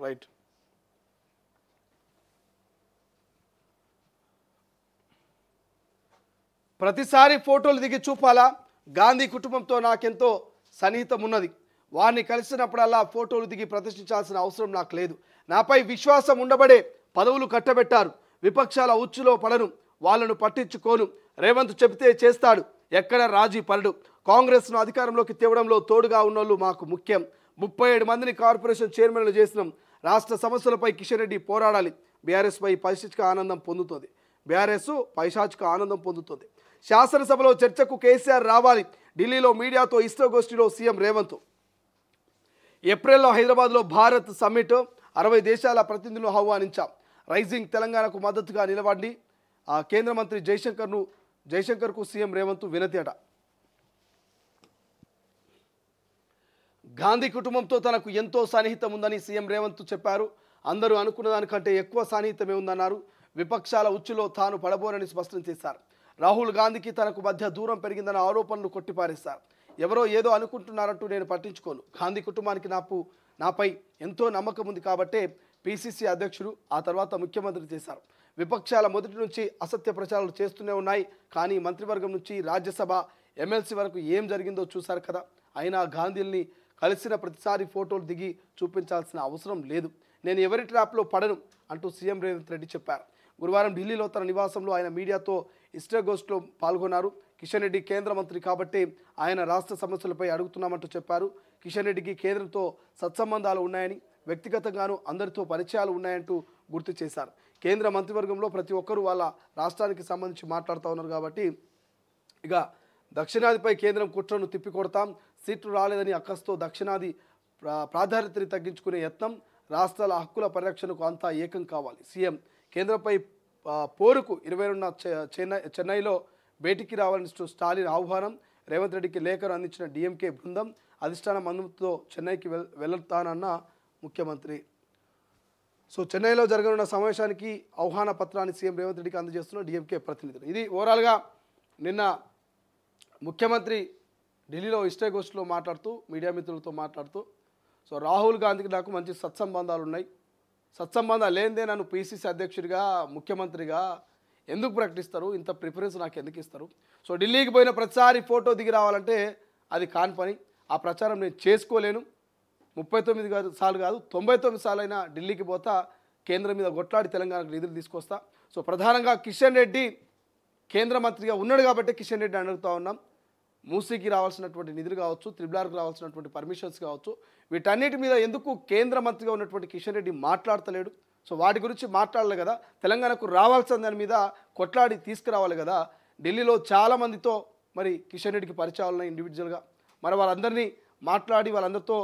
Right. ప్రతిసారి ఫోటోలు దిగి చూపాలా? గాంధీ కుటుంబంతో నాకెంతో సన్నిహితం ఉన్నది. వారిని కలిసినప్పుడల్లా ఫోటోలు దిగి ప్రదర్శించాల్సిన అవసరం నాకు లేదు. నాపై విశ్వాసం ఉండబడే పదవులు కట్టబెట్టారు. విపక్షాల ఉచ్చులో పడను, వాళ్ళను పట్టించుకోను. రేవంత్ చెబితే చేస్తాడు, ఎక్కడ రాజీ పడడు. కాంగ్రెస్ను అధికారంలోకి తేవడంలో తోడుగా ఉన్నోళ్ళు మాకు ముఖ్యం. 37 మందిని కార్పొరేషన్ చైర్మన్లు చేసినాం. రాష్ట్ర సమస్యలపై కిషన్ రెడ్డి పోరాడాలి. బీఆర్ఎస్పై పైశాచిక ఆనందం పొందుతుంది. బీఆర్ఎస్ పైశాచిక ఆనందం పొందుతుంది. శాసనసభలో చర్చకు కేసీఆర్ రావాలి. ఢిల్లీలో మీడియాతో ఇష్టాగోష్ఠిలో సీఎం రేవంత్. ఏప్రిల్లో హైదరాబాద్లో భారత్ సమ్మిట్, 60 దేశాల ప్రతినిధులను ఆహ్వానించాం. రైజింగ్ తెలంగాణకు మద్దతుగా నిలబడి కేంద్ర మంత్రి జైశంకర్కు సీఎం రేవంత్ వినతి అట. గాంధీ కుటుంబంతో తనకు ఎంతో సన్నిహితం ఉందని సీఎం రేవంత్ చెప్పారు. అందరూ అనుకున్న దానికంటే ఎక్కువ సన్నిహితమే ఉందన్నారు. విపక్షాల ఉచ్చులో తాను పడబోనని స్పష్టం చేశారు. రాహుల్ గాంధీకి తనకు మధ్య దూరం పెరిగిందన్న ఆరోపణలు కొట్టిపారేశారు. ఎవరో ఏదో అనుకుంటున్నారంటూ నేను పట్టించుకోను. గాంధీ కుటుంబానికి నాపై ఎంతో నమ్మకం ఉంది కాబట్టే పిసిసి అధ్యక్షుడు, ఆ తర్వాత ముఖ్యమంత్రి చేశారు. విపక్షాల మొదటి నుంచి అసత్య ప్రచారాలు చేస్తూనే ఉన్నాయి. కానీ మంత్రివర్గం నుంచి రాజ్యసభ, ఎమ్మెల్సీ వరకు ఏం జరిగిందో చూశారు కదా. అయినా గాంధీని కలిసిన ప్రతిసారి ఫోటోలు దిగి చూపించాల్సిన అవసరం లేదు. నేను ఎవరి ట్రాప్లో పడను అంటూ సీఎం రేవంత్ రెడ్డి చెప్పారు. గురువారం ఢిల్లీలో తన నివాసంలో ఆయన మీడియాతో ఇష్టాగోష్ఠిలో పాల్గొన్నారు. కిషన్ రెడ్డి కేంద్ర మంత్రి కాబట్టి ఆయన రాష్ట్ర సమస్యలపై అడుగుతున్నామంటూ చెప్పారు. కిషన్ రెడ్డికి కేంద్రంతో సత్సంబంధాలు ఉన్నాయని, వ్యక్తిగతంగానూ అందరితో పరిచయాలు ఉన్నాయంటూ గుర్తు చేశారు. కేంద్ర మంత్రివర్గంలో ప్రతి ఒక్కరూ వాళ్ళ రాష్ట్రానికి సంబంధించి మాట్లాడుతూ ఉన్నారు కాబట్టి ఇక దక్షిణాదిపై కేంద్రం కుట్రను తిప్పికొడతాం. సీట్లు రాలేదని అక్కస్తో దక్షిణాది ప్రాధాన్యతని తగ్గించుకునే యత్నం. రాష్ట్రాల హక్కుల పరిరక్షణకు అంతా ఏకం కావాలి. సీఎం కేంద్రంపై పోరుకు 22న చెన్నైలో భేటీకి రావాలని స్టాలిన్ ఆహ్వానం. రేవంత్ రెడ్డికి లేఖను అందించిన డిఎంకే బృందం. అధిష్టానం అనుమతితో చెన్నైకి వెళ్తానన్న ముఖ్యమంత్రి. సో చెన్నైలో జరగనున్న సమావేశానికి ఆహ్వాన పత్రాన్ని సీఎం రేవంత్ రెడ్డికి అందజేస్తున్న డిఎంకే ప్రతినిధులు. ఇది ఓవరాల్గా నిన్న ముఖ్యమంత్రి ఢిల్లీలో ఇష్టాగోష్ఠిలో మాట్లాడుతూ, మీడియా మిత్రులతో మాట్లాడుతూ, సో రాహుల్ గాంధీకి నాకు మంచి సత్సంబంధాలు ఉన్నాయి. సత్సంబంధాలు లేనిదే నన్ను పిసిసి అధ్యక్షుడిగా, ముఖ్యమంత్రిగా ఎందుకు ప్రకటిస్తారు? ఇంత ప్రిఫరెన్స్ నాకు ఎందుకు ఇస్తారు? సో ఢిల్లీకి పోయిన ప్రతిసారి ఫోటో దిగి రావాలంటే అది కాని పని. ఆ ప్రచారం నేను చేసుకోలేను. 39 సార్లు కాదు, 99 సార్లు అయినా ఢిల్లీకి పోతా, కేంద్రం మీద కొట్లాడి తెలంగాణకు నిధులు తీసుకొస్తా. సో ప్రధానంగా కిషన్ రెడ్డి కేంద్ర మంత్రిగా ఉన్నాడు కాబట్టి కిషన్ రెడ్డి అడుగుతూ ఉన్నాం. మూసీకి రావాల్సినటువంటి నిధులు కావచ్చు, త్రిబులార్కి రావాల్సినటువంటి పర్మిషన్స్ కావచ్చు, వీటన్నిటి మీద ఎందుకు కేంద్ర మంత్రిగా ఉన్నటువంటి కిషన్ రెడ్డి మాట్లాడతలేడు? సో వాటి గురించి మాట్లాడాలి కదా. తెలంగాణకు రావాల్సిన దాని మీద కొట్లాడి తీసుకురావాలి కదా. ఢిల్లీలో చాలామందితో మరి కిషన్ రెడ్డికి పరిచయాలు ఉన్నాయి ఇండివిజువల్గా. మరి వాళ్ళందరినీ మాట్లాడి వాళ్ళందరితో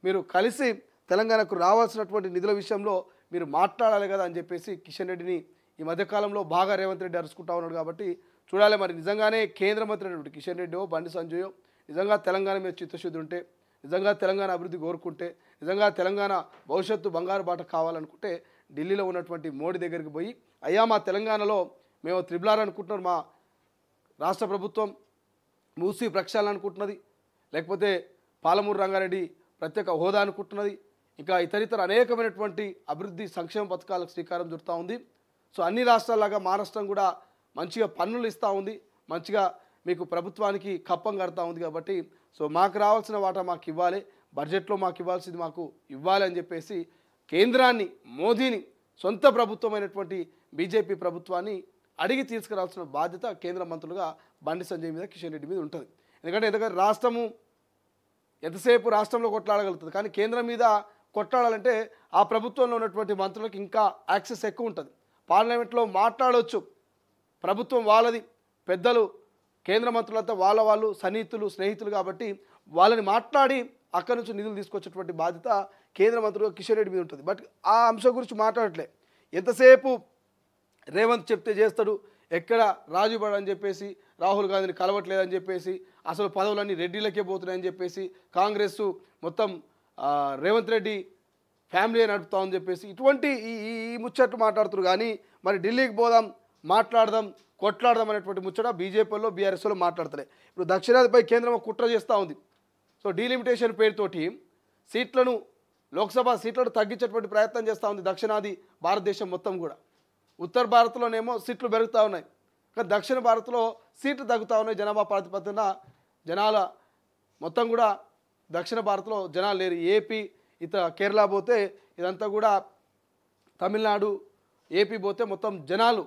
మీరు కలిసి తెలంగాణకు రావాల్సినటువంటి నిధుల విషయంలో మీరు మాట్లాడాలి కదా అని చెప్పేసి కిషన్ రెడ్డిని ఈ మధ్యకాలంలో బాగా రేవంత్ రెడ్డి అరుచుకుంటా ఉన్నాడు. కాబట్టి చూడాలి మరి నిజంగానే కేంద్ర మంత్రి అయినటువంటి కిషన్ రెడ్డో, బండి సంజయో నిజంగా తెలంగాణ మీద చిత్తశుద్ధి ఉంటే, నిజంగా తెలంగాణ అభివృద్ధి కోరుకుంటే, నిజంగా తెలంగాణ భవిష్యత్తు బంగారు బాట కావాలనుకుంటే ఢిల్లీలో ఉన్నటువంటి మోడీ దగ్గరికి పోయి, అయ్యా మా తెలంగాణలో మేము త్రిబులార్ అనుకుంటున్నారు, మా రాష్ట్ర ప్రభుత్వం మూసీ ప్రక్షాళన అనుకుంటున్నది, లేకపోతే పాలమూరు రంగారెడ్డి ప్రత్యేక హోదా అనుకుంటున్నది, ఇంకా ఇతరితర అనేకమైనటువంటి అభివృద్ధి సంక్షేమ పథకాలకు శ్రీకారం చుడుతూ ఉంది. సో అన్ని రాష్ట్రాల్లాగా మహారాష్ట్రం కూడా మంచిగా పన్నులు ఇస్తూ ఉంది, మంచిగా మీకు ప్రభుత్వానికి కప్పం కడతా ఉంది. కాబట్టి సో మాకు రావాల్సిన వాటా మాకు ఇవ్వాలి, బడ్జెట్లో మాకు ఇవ్వాల్సింది మాకు ఇవ్వాలి అని చెప్పేసి కేంద్రాన్ని, మోదీని, సొంత ప్రభుత్వమైనటువంటి బీజేపీ ప్రభుత్వాన్ని అడిగి తీసుకురావాల్సిన బాధ్యత కేంద్ర మంత్రులుగా బండి సంజయ్ మీద, కిషన్ రెడ్డి మీద ఉంటుంది. ఎందుకంటే రాష్ట్రము ఎంతసేపు రాష్ట్రంలో కొట్లాడగలుగుతుంది, కానీ కేంద్రం మీద కొట్లాడాలంటే ఆ ప్రభుత్వంలో ఉన్నటువంటి మంత్రులకు ఇంకా యాక్సెస్ ఎక్కువ ఉంటుంది. పార్లమెంట్లో మాట్లాడవచ్చు, ప్రభుత్వం వాళ్ళది, పెద్దలు కేంద్ర మంత్రులంతా వాళ్ళు సన్నిహితులు, స్నేహితులు కాబట్టి వాళ్ళని మాట్లాడి అక్కడి నుంచి నిధులు తీసుకొచ్చేటువంటి బాధ్యత కేంద్ర మంత్రులుగా కిషన్ రెడ్డి మీద ఉంటుంది. బట్ ఆ అంశం గురించి మాట్లాడట్లే. ఎంతసేపు రేవంత్ చెప్తే చేస్తాడు, ఎక్కడ రాజుబడి అని చెప్పేసి, రాహుల్ గాంధీని కలవట్లేదని చెప్పేసి, అసలు పదవులన్నీ రెడ్డిలకే పోతున్నాయని చెప్పేసి, కాంగ్రెస్ మొత్తం రేవంత్ రెడ్డి ఫ్యామిలీ నడుపుతామని చెప్పేసి ఇటువంటి ఈ ముచ్చట్లు మాట్లాడుతున్నారు. కానీ మరి ఢిల్లీకి పోదాం, మాట్లాడదాం, కొట్లాడదాం అనేటువంటి ముచ్చట బీజేపీలో, బీఆర్ఎస్లో మాట్లాడతలే. ఇప్పుడు దక్షిణాదిపై కేంద్రం కుట్ర చేస్తూ ఉంది. సో డీలిమిటేషన్ పేరుతోటి సీట్లను లోక్సభ సీట్లను తగ్గించేటువంటి ప్రయత్నం చేస్తూ ఉంది దక్షిణాది భారతదేశం మొత్తం కూడా. ఉత్తర భారత్లోనేమో సీట్లు పెరుగుతూ ఉన్నాయి, కానీ దక్షిణ భారత్లో సీట్లు తగ్గుతూ ఉన్నాయి. జనాభా ప్రాతిపదికన జనాల మొత్తం కూడా దక్షిణ భారత్లో జనాలు లేరు. ఏపీ కేరళ పోతే ఇదంతా కూడా తమిళనాడు, ఏపీ పోతే మొత్తం జనాలు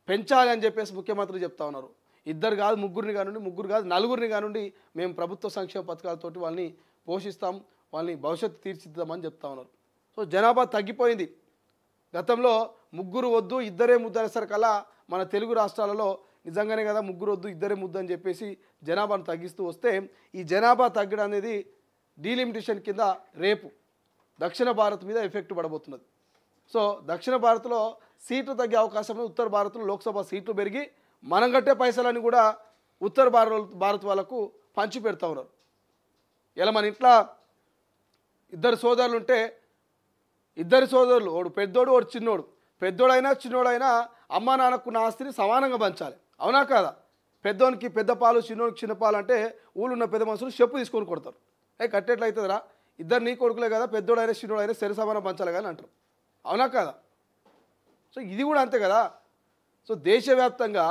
పెంచాలి అని చెప్పేసి ముఖ్యమంత్రి చెప్తా ఉన్నారు. ఇద్దరు కాదు ముగ్గురిని కానుండి, ముగ్గురు కాదు నలుగురిని కానుండి మేము ప్రభుత్వ సంక్షేమ పథకాలతోటి వాళ్ళని పోషిస్తాం, వాళ్ళని భవిష్యత్తు తీర్చిద్దామని చెప్తా ఉన్నారు. సో జనాభా తగ్గిపోయింది. గతంలో ముగ్గురు వద్దు ఇద్దరే ముద్దు అనేసరికల్లా మన తెలుగు రాష్ట్రాలలో నిజంగానే కదా ముగ్గురు వద్దు ఇద్దరే ముద్దు అని చెప్పేసి జనాభాను తగ్గిస్తూ వస్తే ఈ జనాభా తగ్గడం అనేది డీలిమిటేషన్ కింద రేపు దక్షిణ భారత్ మీద ఎఫెక్ట్ పడబోతున్నది. సో దక్షిణ భారత్లో సీట్లు తగ్గే అవకాశం ఉంది. ఉత్తర భారత్లో లోక్సభ సీట్లు పెరిగి మనం కట్టే పైసలని కూడా ఉత్తర భారత్ వాళ్ళకు పంచి పెడతా ఉన్నారు. ఇలా మన ఇంట్లో ఇద్దరు సోదరులు ఉంటే ఇద్దరు సోదరులు, వాడు పెద్దోడు వాడు చిన్నోడు, పెద్దోడైనా చిన్నోడైనా అమ్మా నాన్నకున్న ఆస్తిని సమానంగా పంచాలి, అవునా కాదా? పెద్దోనికి పెద్ద పాలు చిన్నోనికి చిన్న పాలు అంటే ఊళ్ళున్న పెద్ద మనుషులు చెప్పు తీసుకొని కొడతారు. కట్టేట్లయితుందిరా, ఇద్దరు నీ కొడుకులే కదా, పెద్దోడైనా చిన్నోడైనా సరి సమానం పంచాలి కానీ అంటారు, అవునా కాదా? సో ఇది కూడా అంతే కదా. సో దేశవ్యాప్తంగా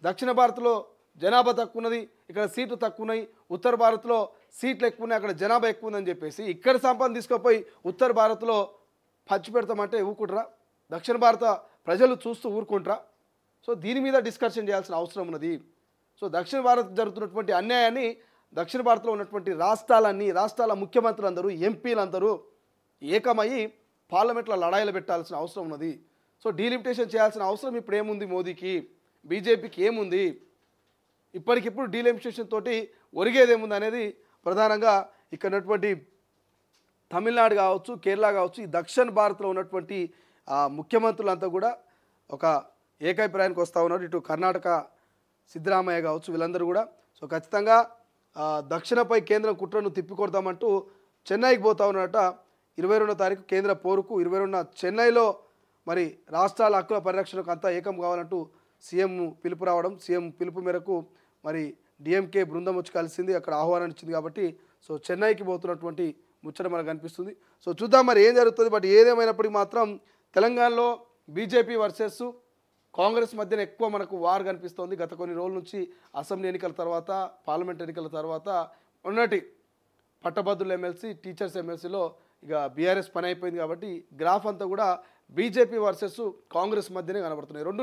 దక్షిణ భారత్లో జనాభా తక్కువ ఉన్నది, ఇక్కడ సీట్లు తక్కువ ఉన్నాయి. ఉత్తర భారత్లో సీట్లు ఎక్కువ ఉన్నాయి, అక్కడ జనాభా ఎక్కువ ఉందని చెప్పేసి ఇక్కడ సంపద తీసుకుపోయి ఉత్తర భారత్లో పంచి పెడతామంటే ఊరుకుంటారా? దక్షిణ భారత ప్రజలు చూస్తూ ఊరుకుంటారా? సో దీని మీద డిస్కషన్ చేయాల్సిన అవసరం ఉన్నది. సో దక్షిణ భారత్ జరుగుతున్నటువంటి అన్యాయాన్ని దక్షిణ భారత్లో ఉన్నటువంటి రాష్ట్రాల ముఖ్యమంత్రులందరూ, ఎంపీలందరూ ఏకమయ్యి పార్లమెంట్లో లడాయిలు పెట్టాల్సిన అవసరం ఉన్నది. సో డీలిమిటేషన్ చేయాల్సిన అవసరం ఇప్పుడు ఏముంది? మోదీకి, బీజేపీకి ఏముంది? ఇప్పటికిప్పుడు డీలిమిటేషన్ తోటి ఒరిగేదేముంది అనేది ప్రధానంగా ఇక్కడ ఉన్నటువంటి తమిళనాడు కావచ్చు, కేరళ కావచ్చు, ఈ దక్షిణ భారత్లో ఉన్నటువంటి ముఖ్యమంత్రులంతా కూడా ఒక ఏకాభిప్రాయానికి వస్తూ ఉన్నారు. ఇటు కర్ణాటక సిద్ధరామయ్య కావచ్చు, వీళ్ళందరూ కూడా సో ఖచ్చితంగా దక్షిణపై కేంద్రం కుట్రను తిప్పికొడతామంటూ చెన్నైకి పోతా ఉన్నట. 22వ తారీఖు కేంద్ర పోరుకు 22న చెన్నైలో మరి రాష్ట్రాల హక్కుల పరిరక్షణకు అంతా ఏకం కావాలంటూ సీఎం పిలుపు రావడం, సీఎం పిలుపు మేరకు మరి డిఎంకే బృందం వచ్చి కలిసింది, అక్కడ ఆహ్వానం ఇచ్చింది. కాబట్టి సో చెన్నైకి పోతున్నటువంటి ముచ్చట మనకు కనిపిస్తుంది. సో చూద్దాం మరి ఏం జరుగుతుంది. బట్ ఏదేమైనప్పటికీ మాత్రం తెలంగాణలో బీజేపీ వర్సెస్ కాంగ్రెస్ మధ్యన ఎక్కువ మనకు వార్ కనిపిస్తోంది. గత కొన్ని రోజుల నుంచి అసెంబ్లీ ఎన్నికల తర్వాత, పార్లమెంట్ ఎన్నికల తర్వాత ఉన్నటి పట్టభద్రుల ఎమ్మెల్సీ, టీచర్స్ ఎమ్మెల్సీలో ఇక బీఆర్ఎస్ పని అయిపోయింది. కాబట్టి గ్రాఫ్ అంతా కూడా బీజేపీ వర్సెస్ కాంగ్రెస్ మధ్యనే కనబడుతున్నాయి. రెండు